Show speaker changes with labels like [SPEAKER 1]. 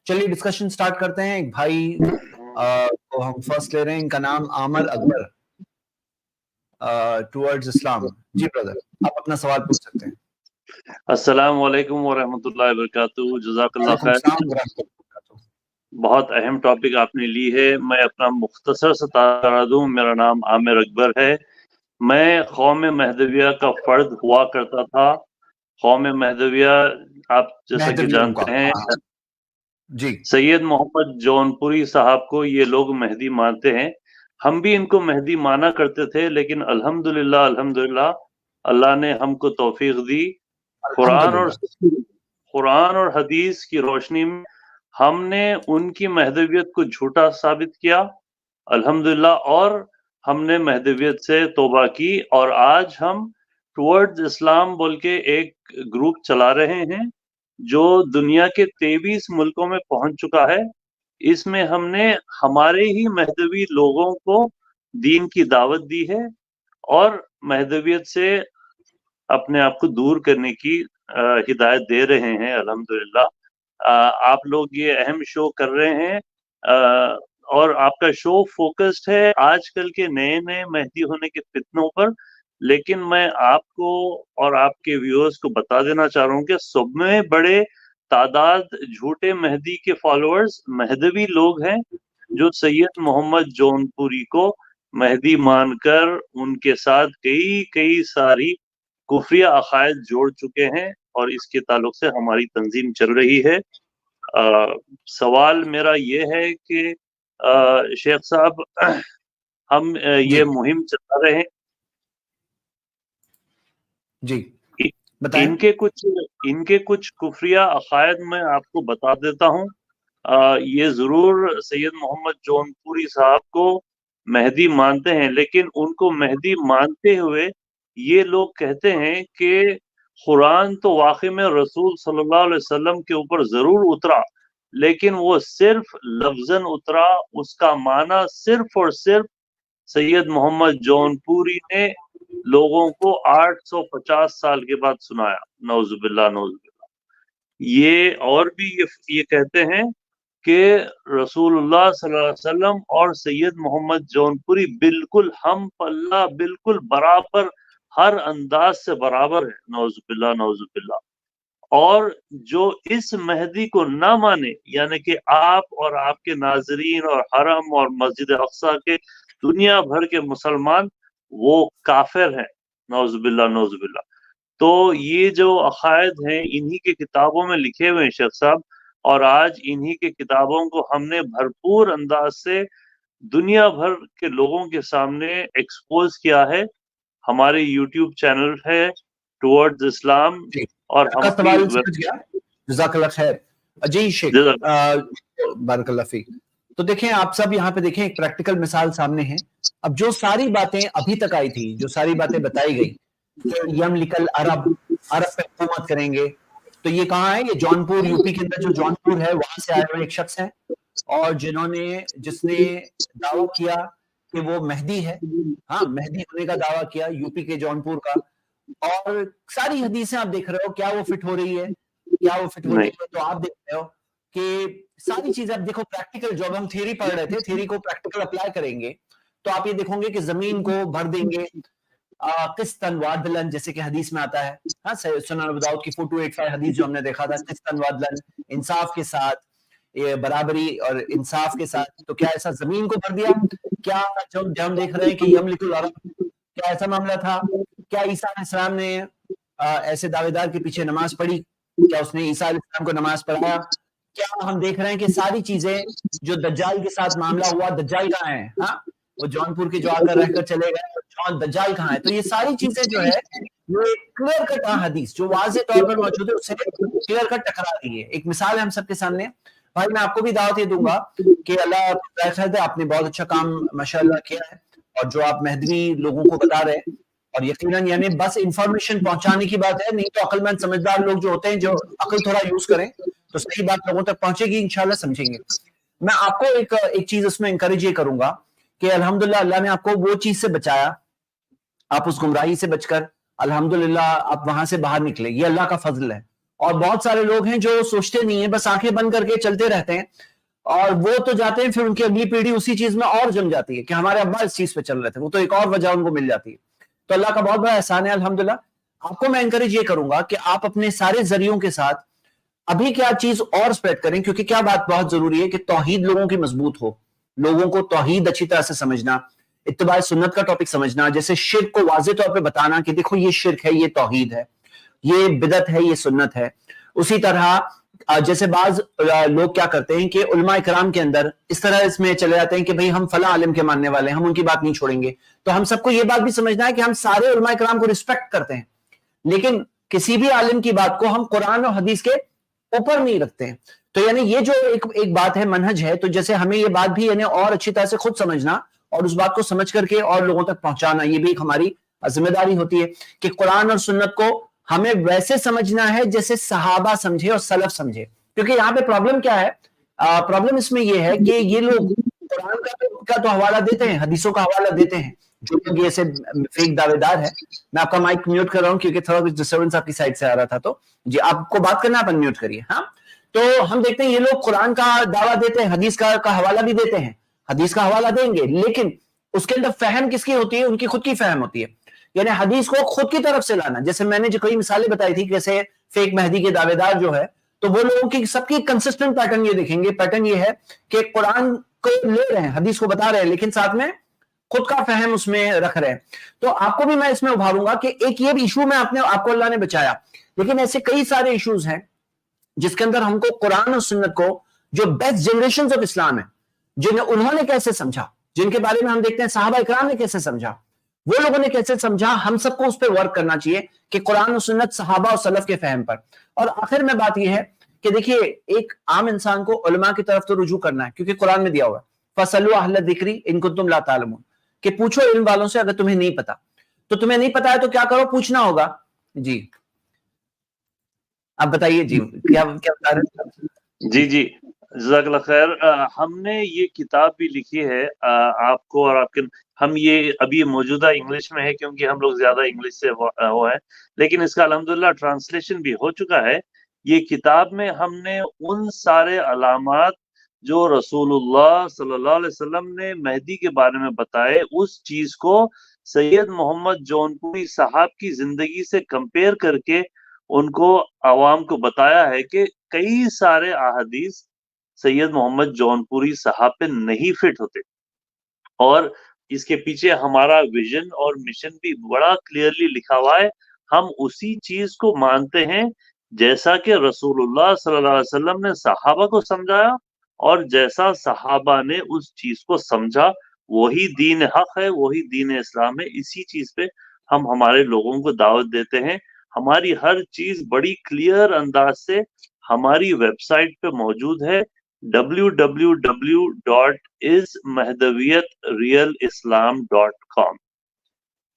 [SPEAKER 1] چلیے discussion start کرتے ہیں. ایک بھائی کو ہم فرسٹ لے رہے ہیں, ان کا نام عامر اکبر, ٹورڈز اسلام. جی بردر, آپ اپنا سوال پوچھ سکتے ہیں.
[SPEAKER 2] السلام علیکم ورحمۃ اللہ وبرکاتہ. جزاک اللہ خیر. بہت اہم ٹاپک آپ نے لی ہے. میں اپنا مختصر سا تعارف دوں. میرا نام عامر اکبر ہے. میں قوم مہدویہ کا فرد ہوا کرتا تھا. قوم مہدویہ آپ جیسا کہ جانتے ہیں
[SPEAKER 1] جی,
[SPEAKER 2] سید محمد جون پوری صاحب کو یہ لوگ مہدی مانتے ہیں. ہم بھی ان کو مہدی مانا کرتے تھے, لیکن الحمدللہ اللہ نے ہم کو توفیق دی. قرآن اور حدیث کی روشنی میں ہم نے ان کی مہدویت کو جھوٹا ثابت کیا الحمدللہ, اور ہم نے مہدویت سے توبہ کی. اور آج ہم ٹورڈز اسلام بول کے ایک گروپ چلا رہے ہیں جو دنیا کے 23 ملکوں میں پہنچ چکا ہے. اس میں ہم نے ہمارے ہی مہدوی لوگوں کو دین کی دعوت دی ہے اور مہدویت سے اپنے آپ کو دور کرنے کی ہدایت دے رہے ہیں الحمدللہ. آپ لوگ یہ اہم شو کر رہے ہیں اور آپ کا شو فوکسڈ ہے آج کل کے نئے مہدی ہونے کے فتنوں پر. لیکن میں آپ کو اور آپ کے ویورز کو بتا دینا چاہ رہا ہوں کہ سب میں بڑے تعداد جھوٹے مہدی کے فالوورز مہدوی لوگ ہیں جو سید محمد جون پوری کو مہدی مان کر ان کے ساتھ کئی ساری کفریہ عقائد جوڑ چکے ہیں, اور اس کے تعلق سے ہماری تنظیم چل رہی ہے. سوال میرا یہ ہے کہ شیخ صاحب, ہم یہ مہم چلا رہے ہیں.
[SPEAKER 1] جی بتائیں.
[SPEAKER 2] ان کے کچھ کفریہ عقائد میں آپ کو بتا دیتا ہوں. یہ ضرور سید محمد جون پوری صاحب کو مہدی مانتے ہیں, لیکن ان کو مہدی مانتے ہوئے یہ لوگ کہتے ہیں کہ قرآن تو واقعی میں رسول صلی اللہ علیہ وسلم کے اوپر ضرور اترا, لیکن وہ صرف لفظاً اترا. اس کا معنی صرف اور صرف سید محمد جون پوری نے لوگوں کو 850 سال کے بعد سنایا. نعوذ باللہ نعوذ باللہ. یہ اور بھی یہ کہتے ہیں کہ رسول اللہ صلی اللہ علیہ وسلم اور سید محمد جون پوری بالکل ہم پلہ, بالکل برابر, ہر انداز سے برابر ہے. نعوذ باللہ نعوذ باللہ. اور جو اس مہدی کو نہ مانے, یعنی کہ آپ اور آپ کے ناظرین اور حرم اور مسجد اقصی کے دنیا بھر کے مسلمان, وہ کافر ہیں. نعوذ باللہ نعوذ باللہ. تو یہ جو عقائد ہیں انہی کے کتابوں میں لکھے ہوئے ہیں شیخ صاحب, اور آج انہی کے کتابوں کو ہم نے بھرپور انداز سے دنیا بھر کے لوگوں کے سامنے ایکسپوز کیا ہے. ہمارے یوٹیوب چینل ہے ٹورڈز اسلام, اور ہم
[SPEAKER 1] جزاک اللہ خیر. جی شیخ, بارک اللہ فیک. تو دیکھیں آپ سب یہاں پہ دیکھیں ایک پریکٹیکل مثال سامنے ہے. اب جو ساری باتیں ابھی تک آئی تھی, جو ساری باتیں بتائی گئی کہ یملک العرب, عرب پہ حکومت کریں گے, تو یہ کہاں ہے؟ یہ جون پور یو پی کے اندر جو جون پور ہے وہاں سے آئے ہوئے ایک شخص ہے, اور جس نے دعویٰ کیا کہ وہ مہدی ہے. ہاں, مہدی ہونے کا دعویٰ کیا یو پی کے جون پور کا. اور ساری حدیثیں آپ دیکھ رہے ہو, کیا وہ فٹ ہو رہی ہے؟ کیا وہ فٹ ہو رہی ہے؟ تو آپ دیکھ رہے ہو کہ ساری چیزیں آپ دیکھو پریکٹیکل. جو اب ہم تھیوری پڑھ رہے تھے, تھیوری کو پریکٹیکل اپلائی کریں گے تو آپ یہ دیکھو گے کہ زمین کو بھر دیں گے قسطن وعدلن, جیسے کہ حدیث میں آتا ہے. ہاں, سنن ابو داؤد کی 4285 حدیث جو ہم نے دیکھا تھا, قسطن وعدلن, انصاف کے ساتھ, یہ برابری اور انصاف کے ساتھ. تو کیا ایسا زمین کو بھر دیا؟ کیا جو ہم دیکھ رہے ہیں کہ یملک العرب, کیا ایسا معاملہ تھا؟ کیا عیسیٰ علیہ السلام نے ایسے دعوے دار کے پیچھے نماز پڑھی؟ کیا اس نے عیسیٰ علیہ السلام کو نماز پڑھایا؟ کیا ہم دیکھ رہے ہیں کہ ساری چیزیں جو دجال کے ساتھ معاملہ ہوا, دجال کہاں ہے؟ ہاں, وہ جون پور کے جو آ کر رہ کر چلے گئے, جون دجال کہاں ہے؟ تو یہ ساری چیزیں جو ہے یہ کلیئر کٹ حدیث جو واضح طور پر موجود ہے اس سے کلیئر کٹ ٹکرا رہی ہے. ایک مثال ہے ہم سب کے سامنے. بھائی میں آپ کو بھی دعوت یہ دوں گا کہ اللہ آپ نے بہت اچھا کام ماشاءاللہ کیا ہے, اور جو آپ مہدوی لوگوں کو بتا رہے ہیں, اور یقیناً یعنی بس انفارمیشن پہنچانے کی بات ہے, نہیں تو عقل مند سمجھدار لوگ جو ہوتے ہیں, جو عقل تھوڑا یوز کریں تو صحیح بات لوگوں تک پہنچے گی, انشاءاللہ سمجھیں گے. میں آپ کو ایک چیز اس میں انکریج یہ کروں گا کہ الحمدللہ اللہ نے آپ کو وہ چیز سے بچایا, آپ اس گمراہی سے بچ کر الحمدللہ آپ وہاں سے باہر نکلے, یہ اللہ کا فضل ہے. اور بہت سارے لوگ ہیں جو سوچتے نہیں ہیں, بس آنکھیں بند کر کے چلتے رہتے ہیں, اور وہ تو جاتے ہیں پھر ان کی اگلی پیڑھی اسی چیز میں اور جم جاتی ہے کہ ہمارے ابا اس چیز پہ چل رہے تھے, وہ تو ایک اور وجہ ان کو مل جاتی ہے. تو اللہ کا بہت بڑا احسان ہے الحمدللہ. آپ کو میں انکریج یہ کروں گا کہ آپ اپنے سارے ذریعوں کے ساتھ ابھی کیا چیز اور سپریڈ کریں, کیونکہ کیا بات بہت ضروری ہے کہ توحید لوگوں کی مضبوط ہو, لوگوں کو توحید اچھی طرح سے سمجھنا, اتباع سنت کا ٹاپک سمجھنا, جیسے شرک کو واضح طور پہ بتانا کہ دیکھو یہ شرک ہے, یہ توحید ہے, یہ بدعت ہے, یہ سنت ہے. اسی طرح جیسے بعض لوگ کیا کرتے ہیں کہ علماء کرام کے اندر اس طرح اس میں چلے جاتے ہیں کہ بھئی ہم فلاں عالم کے ماننے والے ہیں, ہم ان کی بات نہیں چھوڑیں گے. تو ہم سب کو یہ بات بھی سمجھنا ہے کہ ہم سارے علماء کرام کو رسپیکٹ کرتے ہیں, لیکن کسی بھی عالم کی بات کو ہم قرآن اور حدیث کے اوپر نہیں رکھتے ہیں. تو یعنی یہ جو ایک بات ہے, منہج ہے, تو جیسے ہمیں یہ بات بھی یعنی اور اچھی طرح سے خود سمجھنا اور اس بات کو سمجھ کر کے اور لوگوں تک پہنچانا, یہ بھی ایک ہماری ذمہ داری ہوتی ہے کہ قرآن اور سنت کو ہمیں ویسے سمجھنا ہے جیسے صحابہ سمجھے اور سلف سمجھے. کیونکہ یہاں پہ پرابلم کیا ہے, پرابلم اس میں یہ ہے کہ یہ لوگ قرآن کا تو حوالہ دیتے ہیں, حدیثوں کا حوالہ دیتے ہیں, جو لوگ یہ ایسے فیک دعوے دار ہیں. میں آپ کا مائک میوٹ کر رہا ہوں کیونکہ تھوڑا کچھ ڈسٹربنس آپ کی سائڈ سے آ رہا تھا, تو جی آپ کو بات کرنا, آپ انمیوٹ کریے. ہاں, تو ہم دیکھتے ہیں یہ لوگ قرآن کا دعویٰ دیتے ہیں, حدیث کا حوالہ بھی دیتے ہیں, حدیث کا حوالہ دیں گے, لیکن اس کے اندر فہم کس کی ہوتی ہے, ان کی خود کی فہم ہوتی ہے. یعنی حدیث کو خود کی طرف سے لانا, جیسے میں نے جو کئی مثالیں بتائی تھی, جیسے فیک مہدی کے دعوے دار جو ہے, تو وہ لوگوں کی سب کی کنسسٹنٹ پیٹرن یہ دیکھیں گے, پیٹرن یہ ہے کہ قرآن کو لے رہے ہیں, حدیث کو بتا رہے ہیں, لیکن ساتھ میں خود کا فہم اس میں رکھ رہے ہیں. تو آپ کو بھی میں اس میں ابھاروں گا کہ ایک یہ بھی ایشو میں آپ کو اللہ نے بچایا, لیکن ایسے کئی سارے ایشوز ہیں جس کے اندر ہم کو قرآن اور سنت کو, جو بیسٹ جنریشنز آف اسلام ہیں, جنہیں انہوں نے کیسے سمجھا, جن کے بارے میں ہم دیکھتے ہیں صحابہ اکرام نے کیسے سمجھا, وہ لوگوں نے کیسے سمجھا, ہم سب کو اس پہ ورک کرنا چاہیے کہ قرآن اور سنت صحابہ اور سلف کے فہم پر. اور آخر میں بات یہ ہے کہ دیکھیے, ایک عام انسان کو علماء کی طرف تو رجوع کرنا ہے, کیونکہ قرآن میں دیا ہوا ہے فَاسْأَلُوا أَهْلَ الذِّكْرِ إِن كُنتُمْ لَا تَعْلَمُونَ, کہ پوچھو علم والوں سے اگر تمہیں نہیں پتا. تو تمہیں نہیں پتا ہے تو کیا کرو, پوچھنا ہوگا. جی آپ بتائیے, جی کیا بتا رہے ہیں؟
[SPEAKER 2] جی جزاک اللہ خیر. ہم نے یہ کتاب بھی لکھی ہے آپ کو اور آپ کے, ہم یہ ابھی موجودہ انگلش میں ہے کیونکہ ہم لوگ زیادہ انگلش سے وہ ہے, لیکن اس کا الحمدللہ ٹرانسلیشن بھی ہو چکا ہے. یہ کتاب میں ہم نے ان سارے علامات جو رسول اللہ صلی اللہ علیہ وسلم نے مہدی کے بارے میں بتائے, اس چیز کو سید محمد جونپوری صاحب کی زندگی سے کمپیئر کر کے ان کو عوام کو بتایا ہے کہ کئی سارے احادیث سید محمد جونپوری صاحب پہ نہیں فٹ ہوتے, اور اس کے پیچھے ہمارا ویژن اور مشن بھی بڑا کلیئرلی لکھا ہوا ہے. ہم اسی چیز کو مانتے ہیں جیسا کہ رسول اللہ صلی اللہ علیہ وسلم نے صحابہ کو سمجھایا, اور جیسا صحابہ نے اس چیز کو سمجھا, وہی دین حق ہے, وہی دین اسلام ہے. اسی چیز پہ ہم ہمارے لوگوں کو دعوت دیتے ہیں. ہماری ہر چیز بڑی کلیئر انداز سے ہماری ویب سائٹ پہ موجود ہے, www.ismahdaviyatrrealislam.com.